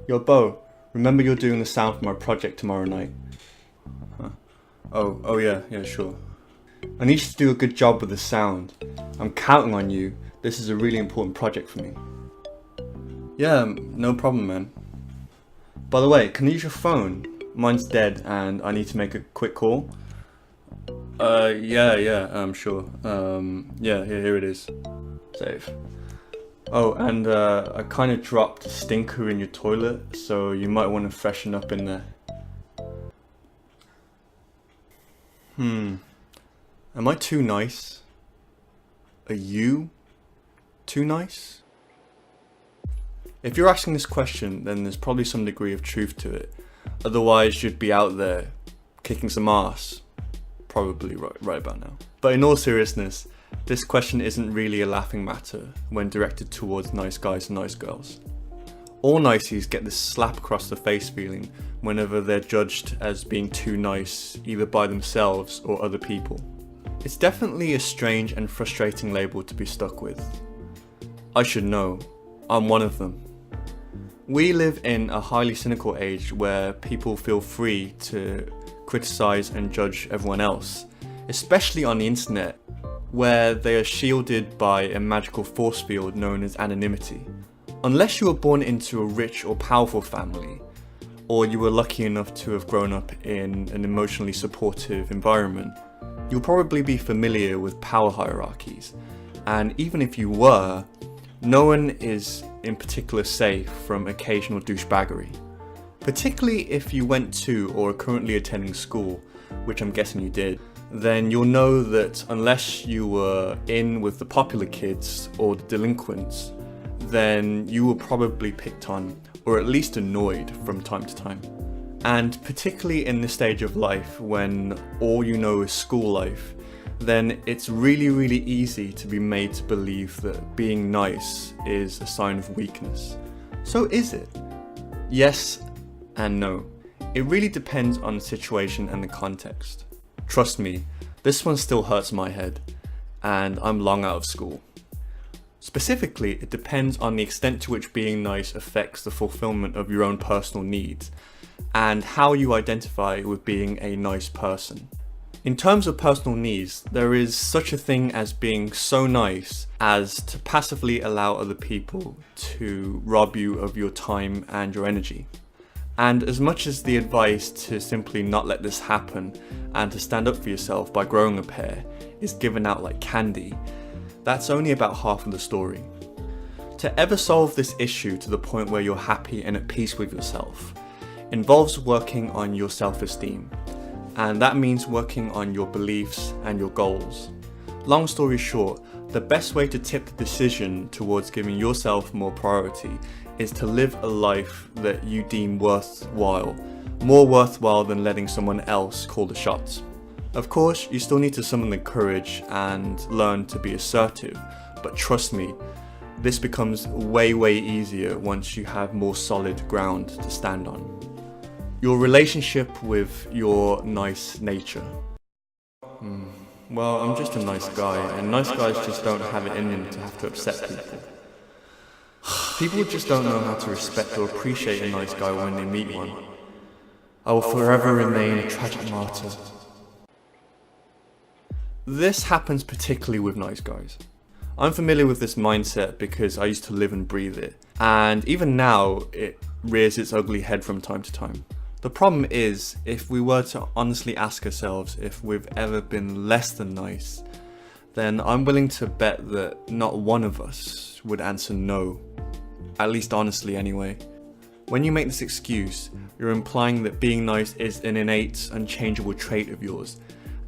Yo, Bo, remember you're doing the sound for my project tomorrow night? Huh. Oh yeah, sure. I need you to do a good job with the sound. I'm counting on you. This is a really important project for me. Yeah, no problem, man. By the way, can I use your phone? Mine's dead and I need to make a quick call. Yeah, sure. Yeah, here it is. Save. Oh, and I kind of dropped a stinker in your toilet, so you might want to freshen up in there. Am I too nice? Are you too nice? If you're asking this question, then there's probably some degree of truth to it. Otherwise, you'd be out there kicking some ass. Probably right about now. But in all seriousness, this question isn't really a laughing matter when directed towards nice guys and nice girls. All niceys get this slap across the face feeling whenever they're judged as being too nice, either by themselves or other people. It's definitely a strange and frustrating label to be stuck with. I should know, I'm one of them. We live in a highly cynical age where people feel free to criticize and judge everyone else, especially on the internet, where they are shielded by a magical force field known as anonymity. Unless you were born into a rich or powerful family, or you were lucky enough to have grown up in an emotionally supportive environment, you'll probably be familiar with power hierarchies, and even if you were, no one is in particular safe from occasional douchebaggery. Particularly if you went to or are currently attending school, which I'm guessing you did, then you'll know that unless you were in with the popular kids or the delinquents, then you were probably picked on or at least annoyed from time to time. And particularly in this stage of life when all you know is school life, then it's really easy to be made to believe that being nice is a sign of weakness. So is it? Yes and no. It really depends on the situation and the context. Trust me, this one still hurts my head, and I'm long out of school. Specifically, it depends on the extent to which being nice affects the fulfillment of your own personal needs, and how you identify with being a nice person. In terms of personal needs, there is such a thing as being so nice as to passively allow other people to rob you of your time and your energy. And as much as the advice to simply not let this happen and to stand up for yourself by growing a pair is given out like candy, that's only about half of the story. To ever solve this issue to the point where you're happy and at peace with yourself involves working on your self-esteem. And that means working on your beliefs and your goals. Long story short, the best way to tip the decision towards giving yourself more priority is to live a life that you deem worthwhile, more worthwhile than letting someone else call the shots. Of course, you still need to summon the courage and learn to be assertive, but trust me, this becomes way easier once you have more solid ground to stand on. Your relationship with your nice nature. Well, I'm just a nice guy, and nice guys just don't have it in them to have to upset people. People just don't know how to respect or appreciate a nice guy when they meet one. I will forever remain a tragic martyr. This happens particularly with nice guys. I'm familiar with this mindset because I used to live and breathe it, and even now it rears its ugly head from time to time. The problem is, if we were to honestly ask ourselves if we've ever been less than nice, then I'm willing to bet that not one of us would answer no. At least honestly anyway. When you make this excuse, you're implying that being nice is an innate, unchangeable trait of yours,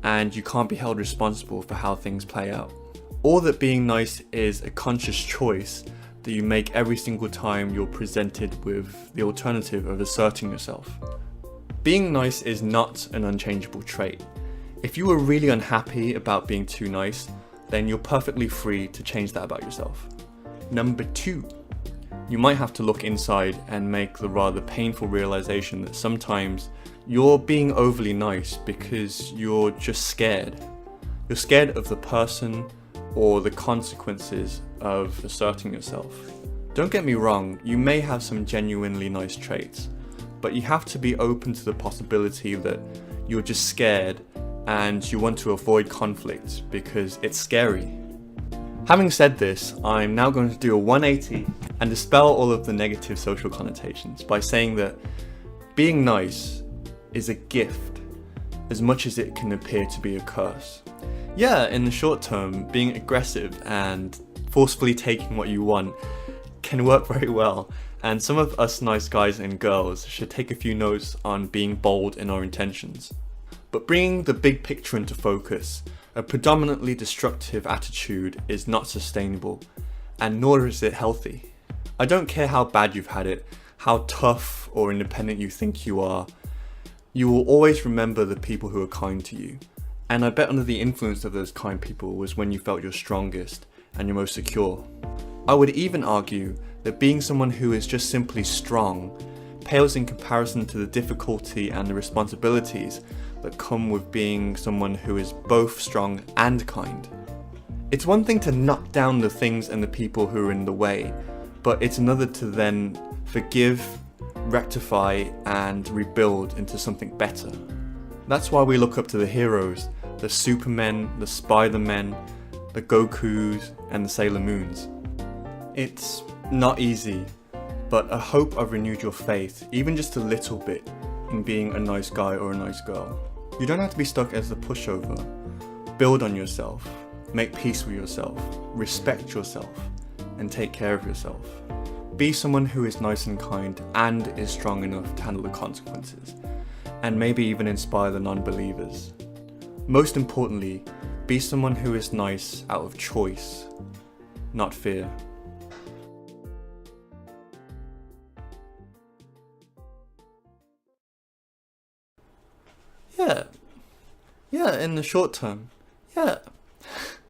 and you can't be held responsible for how things play out. Or that being nice is a conscious choice that you make every single time you're presented with the alternative of asserting yourself. Being nice is not an unchangeable trait. If you were really unhappy about being too nice, then you're perfectly free to change that about yourself. Number 2, you might have to look inside and make the rather painful realization that sometimes you're being overly nice because you're just scared. You're scared of the person or the consequences of asserting yourself. Don't get me wrong, you may have some genuinely nice traits, but you have to be open to the possibility that you're just scared and you want to avoid conflict because it's scary. Having said this, I'm now going to do a 180 and dispel all of the negative social connotations by saying that being nice is a gift as much as it can appear to be a curse. Yeah, in the short term, being aggressive and forcefully taking what you want can work very well, and some of us nice guys and girls should take a few notes on being bold in our intentions. But bringing the big picture into focus, a predominantly destructive attitude is not sustainable, and nor is it healthy. I don't care how bad you've had it, how tough or independent you think you are, you will always remember the people who are kind to you. And I bet under the influence of those kind people was when you felt your strongest and your most secure. I would even argue that being someone who is just simply strong pales in comparison to the difficulty and the responsibilities that come with being someone who is both strong and kind. It's one thing to knock down the things and the people who are in the way, but it's another to then forgive, rectify, and rebuild into something better. That's why we look up to the heroes, the Supermen, the Spider-Men, the Gokus, and the Sailor Moons. It's not easy, but I hope I've renewed your faith, even just a little bit, in being a nice guy or a nice girl. You don't have to be stuck as a pushover. Build on yourself, make peace with yourself, respect yourself, and take care of yourself. Be someone who is nice and kind and is strong enough to handle the consequences, and maybe even inspire the non-believers. Most importantly, be someone who is nice out of choice, not fear. Yeah, in the short term, yeah.